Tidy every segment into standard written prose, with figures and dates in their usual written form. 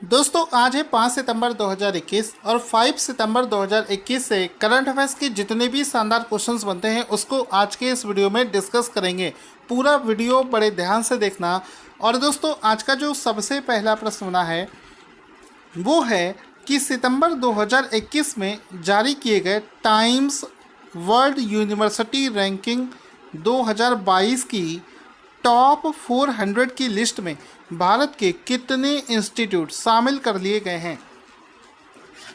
दोस्तों आज है 5 सितंबर 2021 और 5 सितंबर 2021 से करंट अफेयर्स के जितने भी शानदार क्वेश्चंस बनते हैं उसको आज के इस वीडियो में डिस्कस करेंगे। पूरा वीडियो बड़े ध्यान से देखना। और दोस्तों आज का जो सबसे पहला प्रश्न बना है वो है कि सितंबर 2021 में जारी किए गए टाइम्स वर्ल्ड यूनिवर्सिटी रैंकिंग 2022 की टॉप 400 की लिस्ट में भारत के कितने इंस्टीट्यूट शामिल कर लिए गए हैं।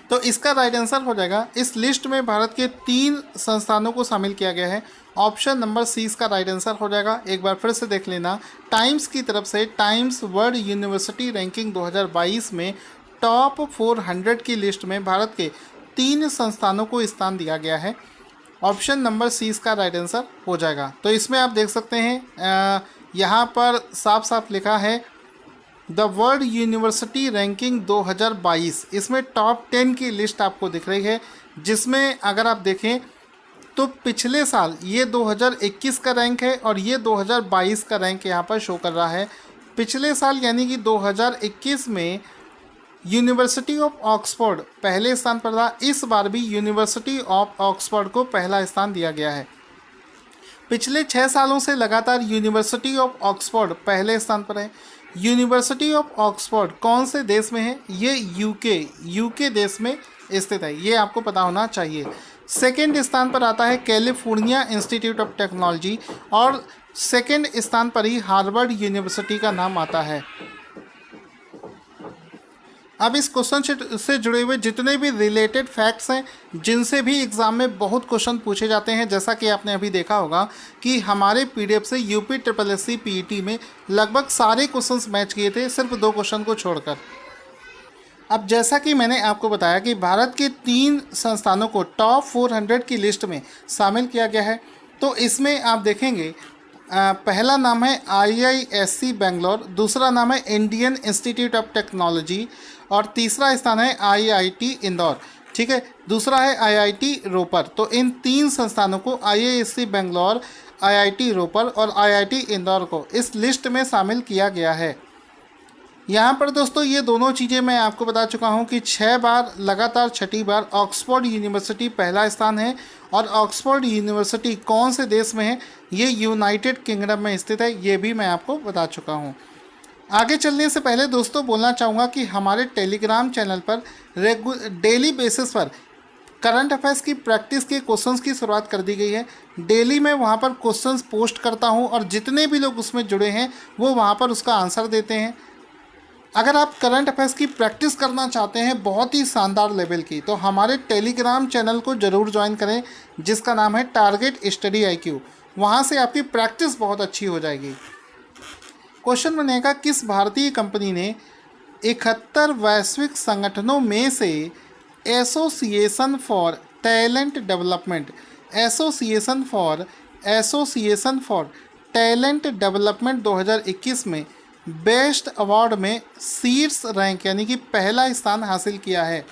तो इसका राइट आंसर हो जाएगा, इस लिस्ट में भारत के 3 संस्थानों को शामिल किया गया है। ऑप्शन नंबर सी इसका राइट आंसर हो जाएगा। एक बार फिर से देख लेना, टाइम्स की तरफ से टाइम्स वर्ल्ड यूनिवर्सिटी रैंकिंग 2022 में टॉप 400 की लिस्ट में भारत के 3 संस्थानों को स्थान दिया गया है। ऑप्शन नंबर सी इसका राइट आंसर हो जाएगा। तो इसमें आप देख सकते हैं यहाँ पर साफ साफ लिखा है द वर्ल्ड यूनिवर्सिटी रैंकिंग 2022। इसमें टॉप 10 की लिस्ट आपको दिख रही है, जिसमें अगर आप देखें तो पिछले साल ये 2021 का रैंक है और ये 2022 का रैंक यहाँ पर शो कर रहा है। पिछले साल यानी कि 2021 में यूनिवर्सिटी ऑफ ऑक्सफोर्ड पहले स्थान पर था। इस बार भी यूनिवर्सिटी ऑफ ऑक्सफोर्ड को पहला स्थान दिया गया है। पिछले 6 सालों से लगातार यूनिवर्सिटी ऑफ ऑक्सफोर्ड पहले स्थान पर है। यूनिवर्सिटी ऑफ ऑक्सफोर्ड कौन से देश में है? ये यूके देश में स्थित है, ये आपको पता होना चाहिए। सेकेंड स्थान पर आता है कैलिफोर्निया इंस्टीट्यूट ऑफ टेक्नोलॉजी और सेकेंड स्थान पर ही हार्वर्ड यूनिवर्सिटी का नाम आता है। अब इस क्वेश्चन से जुड़े हुए जितने भी रिलेटेड फैक्ट्स हैं, जिनसे भी एग्ज़ाम में बहुत क्वेश्चन पूछे जाते हैं, जैसा कि आपने अभी देखा होगा कि हमारे पीडीएफ से यूपी SSC पीईटी में लगभग सारे क्वेश्चंस मैच किए थे, सिर्फ 2 क्वेश्चन को छोड़कर। अब जैसा कि मैंने आपको बताया कि भारत के 3 संस्थानों को टॉप 400 की लिस्ट में शामिल किया गया है। तो इसमें आप देखेंगे पहला नाम है IISc बेंगलोर, दूसरा नाम है इंडियन इंस्टीट्यूट ऑफ टेक्नोलॉजी और तीसरा स्थान है IIT इंदौर। ठीक है, दूसरा है IIT रोपर। तो इन 3 संस्थानों को IISc बेंगलोर, IIT रोपर और IIT इंदौर को इस लिस्ट में शामिल किया गया है। यहाँ पर दोस्तों ये दोनों चीज़ें मैं आपको बता चुका हूँ कि 6 बार लगातार 6ठी बार ऑक्सफोर्ड यूनिवर्सिटी पहला स्थान है। और ऑक्सफोर्ड यूनिवर्सिटी कौन से देश में है? ये यूनाइटेड किंगडम में स्थित है, ये भी मैं आपको बता चुका हूँ। आगे चलने से पहले दोस्तों बोलना चाहूँगा कि हमारे टेलीग्राम चैनल पर डेली बेसिस पर करंट अफेयर्स की प्रैक्टिस के क्वेश्चंस की शुरुआत कर दी गई है। डेली मैं वहाँ पर क्वेश्चंस पोस्ट करता हूँ और जितने भी लोग उसमें जुड़े हैं वो वहाँ पर उसका आंसर देते हैं। अगर आप करंट अफेयर्स की प्रैक्टिस करना चाहते हैं बहुत ही शानदार लेवल की, तो हमारे टेलीग्राम चैनल को ज़रूर ज्वाइन करें, जिसका नाम है टारगेट स्टडी IQ। वहाँ से आपकी प्रैक्टिस बहुत अच्छी हो जाएगी। क्वेश्चन बनेगा, किस भारतीय कंपनी ने 71 वैश्विक संगठनों में से association for talent development talent development 2021 में बेस्ट अवार्ड में शीर्ष रैंक यानी कि पहला स्थान हासिल किया है?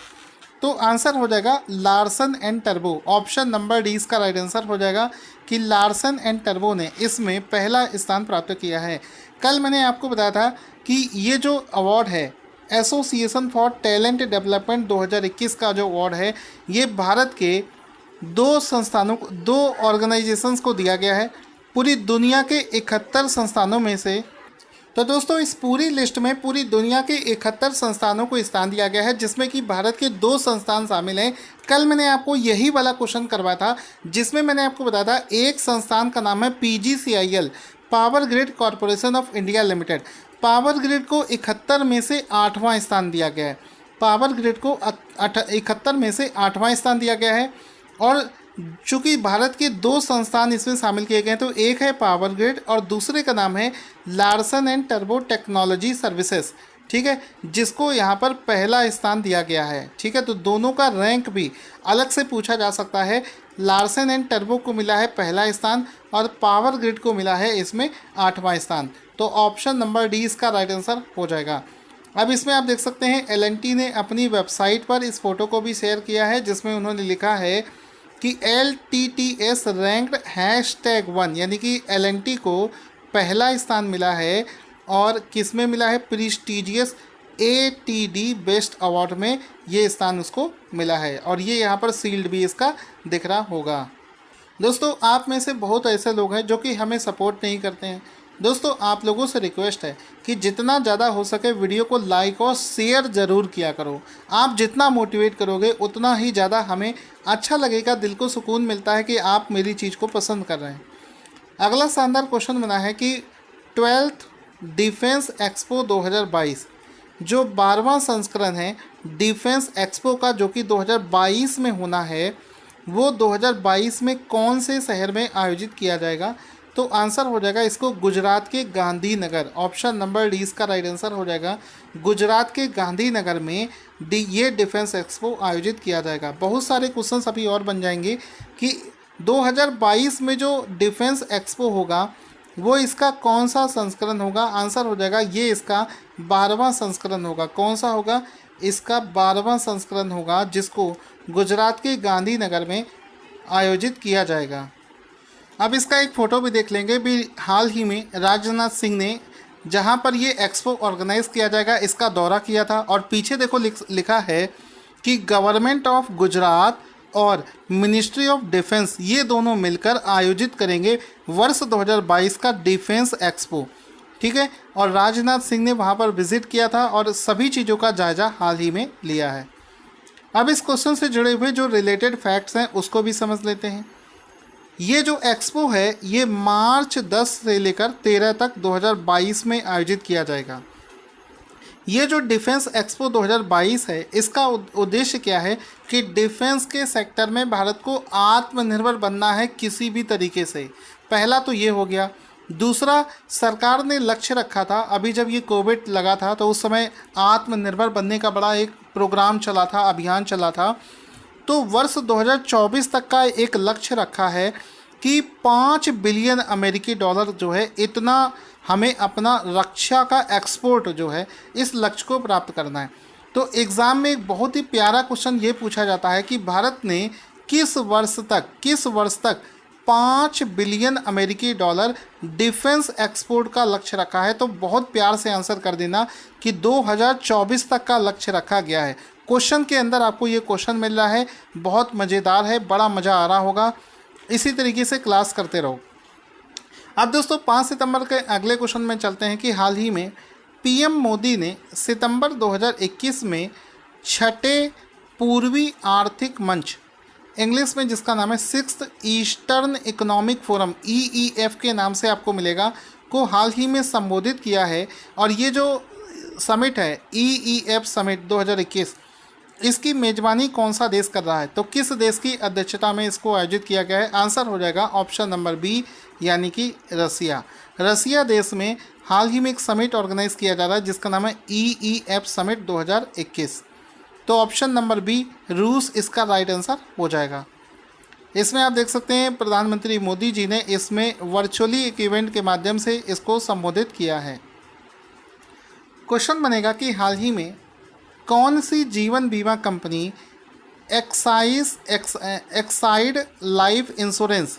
तो आंसर हो जाएगा Larsen and turbo. Option number D इसका राइट आंसर हो जाएगा कि लार्सन एंड टर्बो ने इसमें पहला स्थान प्राप्त किया है। कल मैंने आपको बताया था कि ये जो अवार्ड है एसोसिएशन फॉर टैलेंट डेवलपमेंट 2021 का जो अवार्ड है, ये भारत के 2 संस्थानों को, 2 ऑर्गेनाइजेशंस को दिया गया है पूरी दुनिया के 71 संस्थानों में से। तो दोस्तों इस पूरी लिस्ट में पूरी दुनिया के 71 संस्थानों को स्थान दिया गया है, जिसमें कि भारत के 2 संस्थान शामिल हैं। कल मैंने आपको यही वाला क्वेश्चन करवाया था, जिसमें मैंने आपको बताया था एक संस्थान का नाम है PGCIL, power grid corporation of India limited. Power grid को 71 में से 8वां स्थान दिया गया है। पावर ग्रिड को 71 में से 8वां स्थान दिया गया है। और चूँकि भारत के 2 संस्थान इसमें शामिल किए गए हैं, तो एक है पावर ग्रिड और दूसरे का नाम है Larsen and turbo technology services. ठीक है, जिसको यहाँ पर पहला स्थान दिया गया है। ठीक है, तो दोनों का रैंक भी अलग से पूछा जा सकता है। लार्सन एंड टर्बो को मिला है पहला स्थान और पावर ग्रिड को मिला है इसमें 8वां स्थान। तो ऑप्शन नंबर डी इसका राइट आंसर हो जाएगा। अब इसमें आप देख सकते हैं L&T ने अपनी वेबसाइट पर इस फोटो को भी शेयर किया है, जिसमें उन्होंने लिखा है कि LTTS रैंक्ड #1 यानी कि L&T को पहला स्थान मिला है। और किस में मिला है? प्रीस्टीजियस ATD बेस्ट अवार्ड में ये स्थान उसको मिला है और ये यहाँ पर सील्ड भी इसका दिख रहा होगा। दोस्तों आप में से बहुत ऐसे लोग हैं जो कि हमें सपोर्ट नहीं करते हैं। दोस्तों आप लोगों से रिक्वेस्ट है कि जितना ज़्यादा हो सके वीडियो को लाइक और शेयर ज़रूर किया करो। आप जितना मोटिवेट करोगे उतना ही ज़्यादा हमें अच्छा लगेगा, दिल को सुकून मिलता है कि आप मेरी चीज़ को पसंद कर रहे हैं। अगला शानदार क्वेश्चन बना है कि 12th डिफेंस एक्सपो 2022 जो 12वां संस्करण है डिफेंस एक्सपो का, जो कि 2022 में होना है, वो 2022 में कौन से शहर में आयोजित किया जाएगा? तो आंसर हो जाएगा इसको गुजरात के गांधीनगर। ऑप्शन नंबर डी इसका राइट आंसर हो जाएगा। गुजरात के गांधीनगर में ये डिफेंस एक्सपो आयोजित किया जाएगा। बहुत सारे क्वेश्चंस अभी और बन जाएंगे कि 2022 में जो डिफेंस एक्सपो होगा वो इसका कौन सा संस्करण होगा? आंसर हो जाएगा ये इसका 12वां संस्करण होगा। कौन सा होगा? इसका 12वां संस्करण होगा, जिसको गुजरात के गांधीनगर में आयोजित किया जाएगा। अब इसका एक फ़ोटो भी देख लेंगे। भी हाल ही में राजनाथ सिंह ने जहां पर ये एक्सपो ऑर्गेनाइज किया जाएगा इसका दौरा किया था और पीछे देखो लिखा है कि गवर्नमेंट ऑफ गुजरात और मिनिस्ट्री ऑफ डिफेंस ये दोनों मिलकर आयोजित करेंगे वर्ष 2022 का डिफेंस एक्सपो। ठीक है, और राजनाथ सिंह ने वहां पर विजिट किया था और सभी चीज़ों का जायजा हाल ही में लिया है। अब इस क्वेश्चन से जुड़े हुए जो रिलेटेड फैक्ट्स हैं उसको भी समझ लेते हैं। ये जो एक्सपो है ये मार्च 10 से लेकर 13 तक 2022 में आयोजित किया जाएगा। ये जो डिफेंस एक्सपो 2022 है इसका उद्देश्य क्या है कि डिफेंस के सेक्टर में भारत को आत्मनिर्भर बनना है किसी भी तरीके से। पहला तो ये हो गया। दूसरा, सरकार ने लक्ष्य रखा था, अभी जब ये कोविड लगा था तो उस समय आत्मनिर्भर बनने का बड़ा एक प्रोग्राम चला था, अभियान चला था। तो वर्ष 2024 तक का एक लक्ष्य रखा है कि 5 बिलियन अमेरिकी डॉलर जो है इतना हमें अपना रक्षा का एक्सपोर्ट जो है इस लक्ष्य को प्राप्त करना है। तो एग्ज़ाम में एक बहुत ही प्यारा क्वेश्चन ये पूछा जाता है कि भारत ने किस वर्ष तक 5 बिलियन अमेरिकी डॉलर डिफेंस एक्सपोर्ट का लक्ष्य रखा है? तो बहुत प्यार से आंसर कर देना कि 2024 तक का लक्ष्य रखा गया है। क्वेश्चन के अंदर आपको ये क्वेश्चन मिल रहा है, बहुत मज़ेदार है, बड़ा मज़ा आ रहा होगा। इसी तरीके से क्लास करते रहो। अब दोस्तों 5 सितंबर के अगले क्वेश्चन में चलते हैं कि हाल ही में पीएम मोदी ने सितंबर 2021 में छठे पूर्वी आर्थिक मंच, इंग्लिश में जिसका नाम है 6th eastern economic forum EEF के नाम से आपको मिलेगा, को हाल ही में संबोधित किया है। और ये जो समिट है EEF समिट 2021, इसकी मेज़बानी कौन सा देश कर रहा है? तो किस देश की अध्यक्षता में इसको आयोजित किया गया है? आंसर हो जाएगा ऑप्शन नंबर बी, यानी कि रसिया। रसिया देश में हाल ही में एक समिट ऑर्गेनाइज किया जा रहा है जिसका नाम है EEF समिट 2021। तो ऑप्शन नंबर बी रूस इसका राइट आंसर हो जाएगा। इसमें आप देख सकते हैं प्रधानमंत्री मोदी जी ने इसमें वर्चुअली एक इवेंट के माध्यम से इसको संबोधित किया है। क्वेश्चन बनेगा कि हाल ही में कौन सी जीवन बीमा company Exide life insurance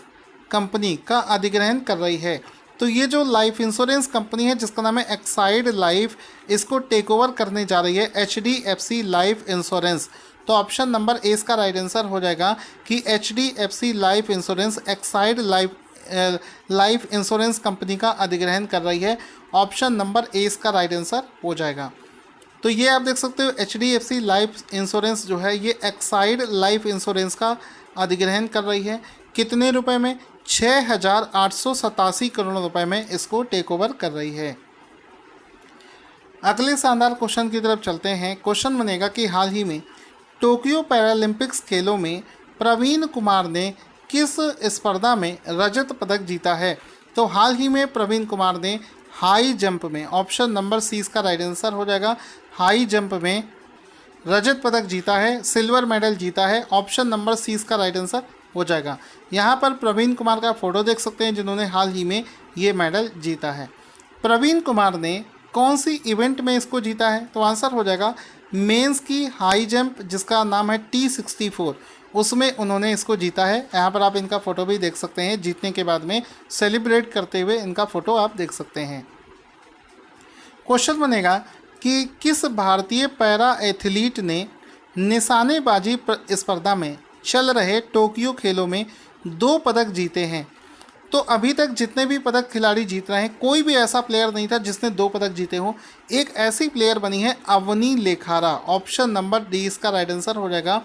company का अधिग्रहण कर रही है? तो ये जो लाइफ इंश्योरेंस कंपनी है जिसका नाम है एक्साइड लाइफ, इसको टेक ओवर करने जा रही है HDFC लाइफ इंश्योरेंस। तो ऑप्शन नंबर ए इसका राइट आंसर हो जाएगा कि HDFC life insurance Exide life insurance company का अधिग्रहण कर रही है। ऑप्शन नंबर ए इसका राइट आंसर हो जाएगा। तो ये आप देख सकते हो HDFC लाइफ इंश्योरेंस जो है ये एक्साइड लाइफ इंश्योरेंस का अधिग्रहण कर रही है। कितने रुपए में? 6,887 करोड़ रुपए में इसको टेक ओवर कर रही है। अगले शानदार क्वेश्चन की तरफ चलते हैं। क्वेश्चन बनेगा कि हाल ही में टोक्यो पैरालंपिक्स खेलों में प्रवीण कुमार ने किस स्पर्धा में रजत पदक जीता है? तो हाल ही में प्रवीण कुमार ने हाई जंप में, ऑप्शन नंबर सी इसका राइट आंसर हो जाएगा, हाई जंप में रजत पदक जीता है, सिल्वर मेडल जीता है। ऑप्शन नंबर सी इसका राइट आंसर हो जाएगा। यहाँ पर प्रवीण कुमार का फोटो देख सकते हैं जिन्होंने हाल ही में ये मेडल जीता है। प्रवीण कुमार ने कौन सी इवेंट में इसको जीता है? तो आंसर हो जाएगा मेंस की हाई जंप जिसका नाम है T64, उसमें उन्होंने इसको जीता है। यहाँ पर आप इनका फ़ोटो भी देख सकते हैं, जीतने के बाद में सेलिब्रेट करते हुए इनका फ़ोटो आप देख सकते हैं। क्वेश्चन बनेगा कि किस भारतीय पैरा एथलीट ने निशानेबाजी स्पर्धा में चल रहे टोक्यो खेलों में 2 पदक जीते हैं। तो अभी तक जितने भी पदक खिलाड़ी जीत रहे हैं, कोई भी ऐसा प्लेयर नहीं था जिसने 2 पदक जीते हों। एक ऐसी प्लेयर बनी है Avani Lekhara. Option number D इसका राइट आंसर हो जाएगा।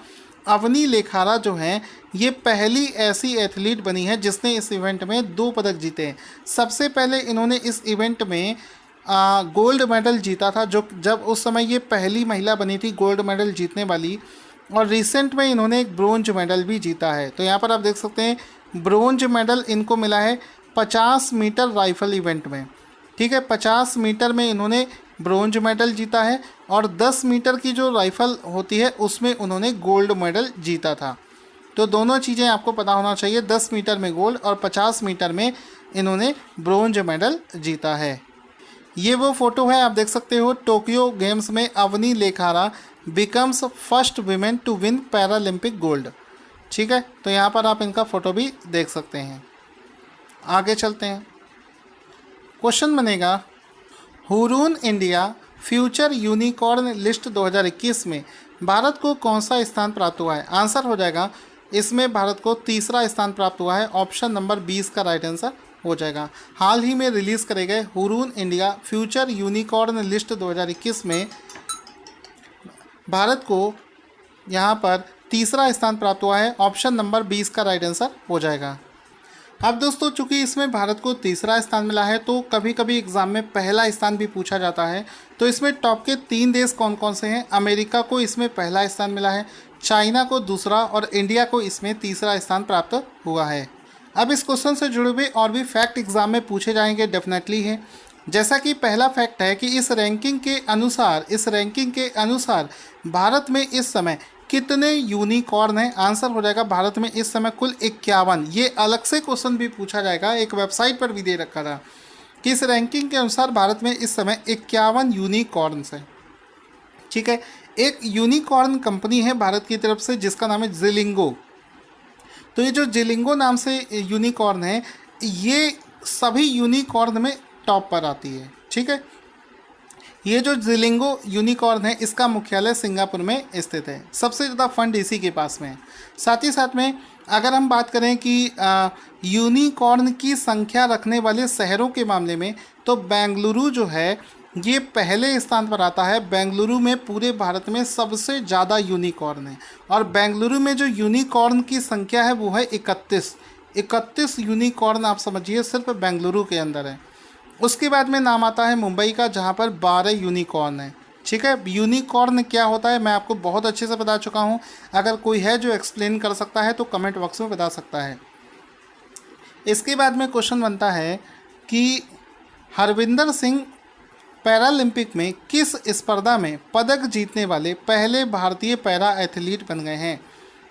अवनी लेखारा जो हैं ये पहली ऐसी एथलीट बनी है जिसने इस इवेंट में 2 पदक जीते हैं। सबसे पहले इन्होंने इस इवेंट में गोल्ड मेडल जीता था, जो जब उस समय ये पहली महिला बनी थी गोल्ड मेडल जीतने वाली, और रिसेंट में इन्होंने एक ब्रोंज मेडल भी जीता है। तो यहाँ पर आप देख सकते हैं ब्रोंज मेडल इनको मिला है 50 मीटर राइफल इवेंट में। ठीक है, 50 मीटर में इन्होंने ब्रोंज मेडल जीता है और 10 मीटर की जो राइफल होती है उसमें उन्होंने गोल्ड मेडल जीता था। तो दोनों चीज़ें आपको पता होना चाहिए, 10 मीटर में गोल्ड और 50 मीटर में इन्होंने ब्रोंज मेडल जीता है। ये वो फोटो है, आप देख सकते हो, टोक्यो गेम्स में Avani Lekhara becomes first women to win Paralympic gold. ठीक है, तो यहाँ पर आप इनका फ़ोटो भी देख सकते हैं। आगे चलते हैं। क्वेश्चन बनेगा, Hurun India future unicorn list 2021 में भारत को कौन सा स्थान प्राप्त हुआ है? आंसर हो जाएगा इसमें भारत को 3रा स्थान प्राप्त हुआ है। ऑप्शन नंबर 20 का राइट आंसर हो जाएगा। हाल ही में रिलीज़ करे गए Hurun India future unicorn list 2021 में भारत को यहाँ पर 3रा स्थान प्राप्त हुआ है। ऑप्शन नंबर 20 का राइट आंसर हो जाएगा। अब दोस्तों, चूंकि इसमें भारत को 3रा स्थान मिला है तो कभी कभी एग्जाम में पहला स्थान भी पूछा जाता है। तो इसमें टॉप के 3 देश कौन कौन से हैं? अमेरिका को इसमें पहला स्थान मिला है, चाइना को दूसरा और इंडिया को इसमें 3रा स्थान प्राप्त हुआ है। अब इस क्वेश्चन से जुड़े हुए और भी फैक्ट एग्जाम में पूछे जाएंगे, डेफिनेटली है। जैसा कि पहला फैक्ट है कि इस रैंकिंग के अनुसार भारत में इस समय कितने यूनिकॉर्न हैं? आंसर हो जाएगा भारत में इस समय कुल 51। ये अलग से क्वेश्चन भी पूछा जाएगा, एक वेबसाइट पर भी दे रखा था कि इस रैंकिंग के अनुसार भारत में इस समय 51 यूनिकॉर्न्स हैं। ठीक है, एक यूनिकॉर्न कंपनी है भारत की तरफ से जिसका नाम है जिलिंगो। तो ये जो जिलिंगो नाम से यूनिकॉर्न है, ये सभी यूनिकॉर्न में टॉप पर आती है। ठीक है, ये जो जिलिंगो यूनिकॉर्न है इसका मुख्यालय सिंगापुर में स्थित है। सबसे ज़्यादा फंड इसी के पास में है। साथ ही साथ में अगर हम बात करें कि यूनिकॉर्न की संख्या रखने वाले शहरों के मामले में, तो बेंगलुरु जो है ये पहले स्थान पर आता है। बेंगलुरु में पूरे भारत में सबसे ज़्यादा यूनिकॉर्न है और बेंगलुरु में जो यूनिकॉर्न की संख्या है वो है 31 यूनिकॉर्न। आप समझिए सिर्फ बेंगलुरु के अंदर है। उसके बाद में नाम आता है मुंबई का, जहाँ पर 12 यूनिकॉर्न है। ठीक है, यूनिकॉर्न क्या होता है मैं आपको बहुत अच्छे से बता चुका हूँ। अगर कोई है जो एक्सप्लेन कर सकता है तो कमेंट बॉक्स में बता सकता है। इसके बाद में क्वेश्चन बनता है कि हरविंदर सिंह पैरालंपिक में किस स्पर्धा में पदक जीतने वाले पहले भारतीय पैरा एथलीट बन गए हैं?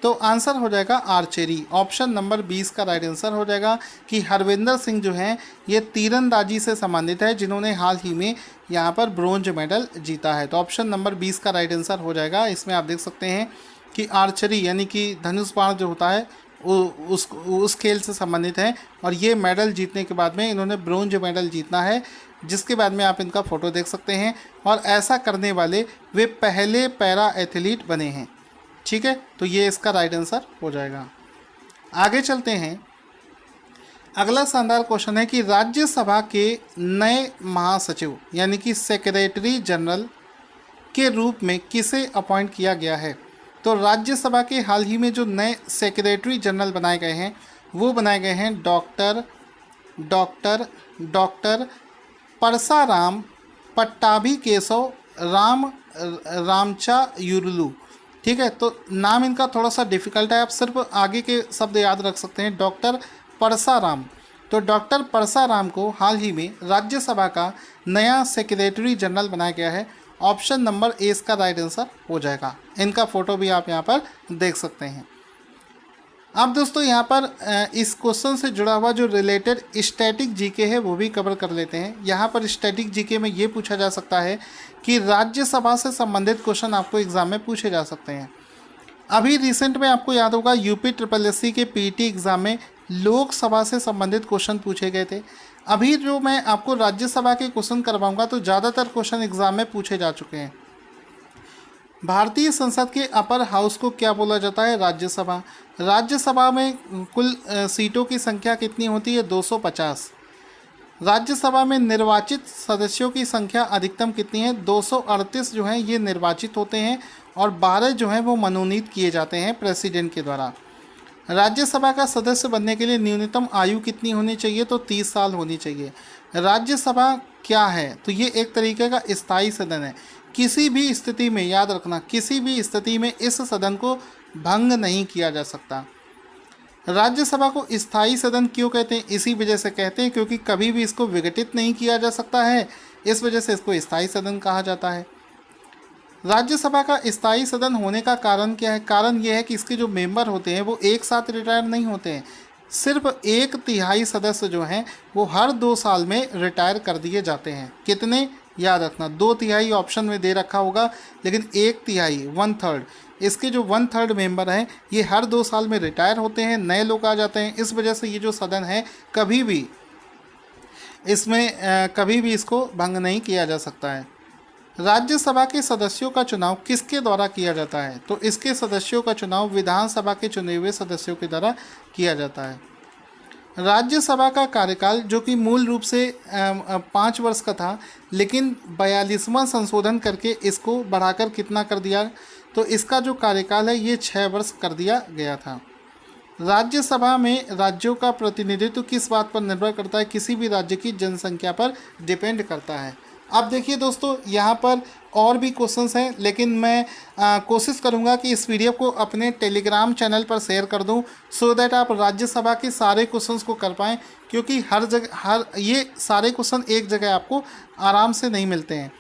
तो आंसर हो जाएगा आर्चरी। ऑप्शन नंबर 20 का राइट आंसर हो जाएगा कि हरविंदर सिंह जो हैं ये तीरंदाजी से संबंधित है, जिन्होंने हाल ही में यहाँ पर ब्रोंज मेडल जीता है। तो ऑप्शन नंबर 20 का राइट आंसर हो जाएगा। इसमें आप देख सकते हैं कि आर्चरी यानी कि धनुष बाण जो होता है उस खेल से संबंधित है और ये मेडल जीतने के बाद में इन्होंने ब्रोंज मेडल जीतना है, जिसके बाद में आप इनका फ़ोटो देख सकते हैं। और ऐसा करने वाले वे पहले पैरा एथलीट बने हैं। ठीक है, तो ये इसका राइट आंसर हो जाएगा। आगे चलते हैं। अगला शानदार क्वेश्चन है कि राज्यसभा के नए महासचिव यानी कि सेक्रेटरी जनरल के रूप में किसे अपॉइंट किया गया है? तो राज्यसभा के हाल ही में जो नए सेक्रेटरी जनरल बनाए गए हैं वो बनाए गए हैं डॉक्टर परसाराम पट्टाभी केशव रामचायुरलू। ठीक है, तो नाम इनका थोड़ा सा डिफ़िकल्ट है, आप सिर्फ आगे के शब्द याद रख सकते हैं। डॉक्टर परसाराम, तो डॉक्टर परसाराम को हाल ही में राज्यसभा का नया सेक्रेटरी जनरल बनाया गया है। ऑप्शन नंबर ए इसका राइट आंसर हो जाएगा। इनका फ़ोटो भी आप यहाँ पर देख सकते हैं। अब दोस्तों यहाँ पर इस क्वेश्चन से जुड़ा हुआ जो रिलेटेड स्टैटिक जीके है वो भी कवर कर लेते हैं। यहाँ पर स्टैटिक जीके में ये पूछा जा सकता है कि राज्यसभा से संबंधित क्वेश्चन आपको एग्ज़ाम में पूछे जा सकते हैं। अभी रिसेंट में आपको याद होगा यूपी SSSC के पीटी एग्ज़ाम में लोकसभा से संबंधित क्वेश्चन पूछे गए थे। अभी जो मैं आपको राज्यसभा के क्वेश्चन करवाऊंगा तो ज़्यादातर क्वेश्चन एग्जाम में पूछे जा चुके हैं। भारतीय संसद के अपर हाउस को क्या बोला जाता है? राज्यसभा। राज्यसभा में कुल सीटों की संख्या कितनी होती है? 250। राज्यसभा में निर्वाचित सदस्यों की संख्या अधिकतम कितनी है? 238 जो हैं ये निर्वाचित होते हैं और 12 जो हैं वो मनोनीत किए जाते हैं प्रेसिडेंट के द्वारा। राज्यसभा का सदस्य बनने के लिए न्यूनतम आयु कितनी होनी चाहिए? तो 30 साल होनी चाहिए। राज्यसभा क्या है? तो ये एक तरीके का स्थायी सदन है। किसी भी स्थिति में, याद रखना, किसी भी स्थिति में इस सदन को भंग नहीं किया जा सकता। राज्यसभा को स्थायी सदन क्यों कहते हैं? इसी वजह से कहते हैं क्योंकि कभी भी इसको विघटित नहीं किया जा सकता है, इस वजह से इसको स्थायी सदन कहा जाता है। राज्यसभा का स्थायी सदन होने का कारण क्या है? कारण यह है कि इसके जो मेंबर होते हैं वो एक साथ रिटायर नहीं होते हैं। सिर्फ 1/3 सदस्य जो हैं वो हर 2 साल में रिटायर कर दिए जाते हैं। कितने? याद रखना, 2/3 ऑप्शन में दे रखा होगा, लेकिन 1/3 1/3 इसके जो 1/3 मेंबर हैं ये हर 2 साल में रिटायर होते हैं, नए लोग आ जाते हैं। इस वजह से ये जो सदन है कभी भी इसको भंग नहीं किया जा सकता है। राज्यसभा के सदस्यों का चुनाव किसके द्वारा किया जाता है? तो इसके सदस्यों का चुनाव विधानसभा के चुने हुए सदस्यों के द्वारा किया जाता है। राज्यसभा का कार्यकाल जो कि मूल रूप से 5 वर्ष का था, लेकिन 42वां संशोधन करके इसको बढ़ाकर कितना कर दिया? तो इसका जो कार्यकाल है ये 6 वर्ष कर दिया गया था। राज्यसभा में राज्यों का प्रतिनिधित्व किस बात पर निर्भर करता है? किसी भी राज्य की जनसंख्या पर डिपेंड करता है। अब देखिए दोस्तों, यहाँ पर और भी क्वेश्चंस हैं, लेकिन मैं कोशिश करूँगा कि इस वीडियो को अपने टेलीग्राम चैनल पर शेयर कर दूँ, सो दैट आप राज्यसभा के सारे क्वेश्चंस को कर पाएँ, क्योंकि ये सारे क्वेश्चन एक जगह आपको आराम से नहीं मिलते हैं।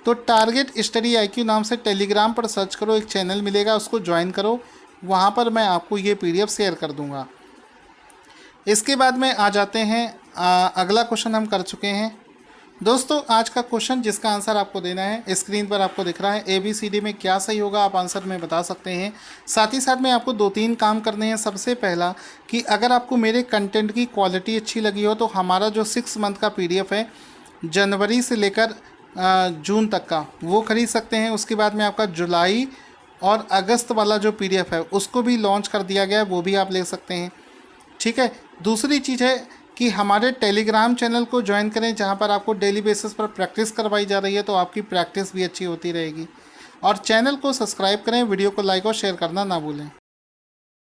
तो टारगेट स्टडी IQ नाम से टेलीग्राम पर सर्च करो, एक चैनल मिलेगा, उसको ज्वाइन करो, वहाँ पर मैं आपको ये PDF शेयर कर दूँगा। इसके बाद में आ जाते हैं अगला क्वेश्चन हम कर चुके हैं। दोस्तों, आज का क्वेश्चन जिसका आंसर आपको देना है स्क्रीन पर आपको दिख रहा है। ABCD में क्या सही होगा आप आंसर में बता सकते हैं। साथ ही साथ में आपको 2-3 काम करने हैं। सबसे पहला कि अगर आपको मेरे कंटेंट की क्वालिटी अच्छी लगी हो तो हमारा जो 6 मंथ का PDF है जनवरी से लेकर जून तक का, वो खरीद सकते हैं। उसके बाद में आपका जुलाई और अगस्त वाला जो PDF है उसको भी लॉन्च कर दिया गया है, वो भी आप ले सकते हैं। ठीक है। दूसरी चीज़ है कि हमारे टेलीग्राम चैनल को ज्वाइन करें, जहां पर आपको डेली बेसिस पर प्रैक्टिस करवाई जा रही है, तो आपकी प्रैक्टिस भी अच्छी होती रहेगी। और चैनल को सब्सक्राइब करें, वीडियो को लाइक और शेयर करना ना भूलें।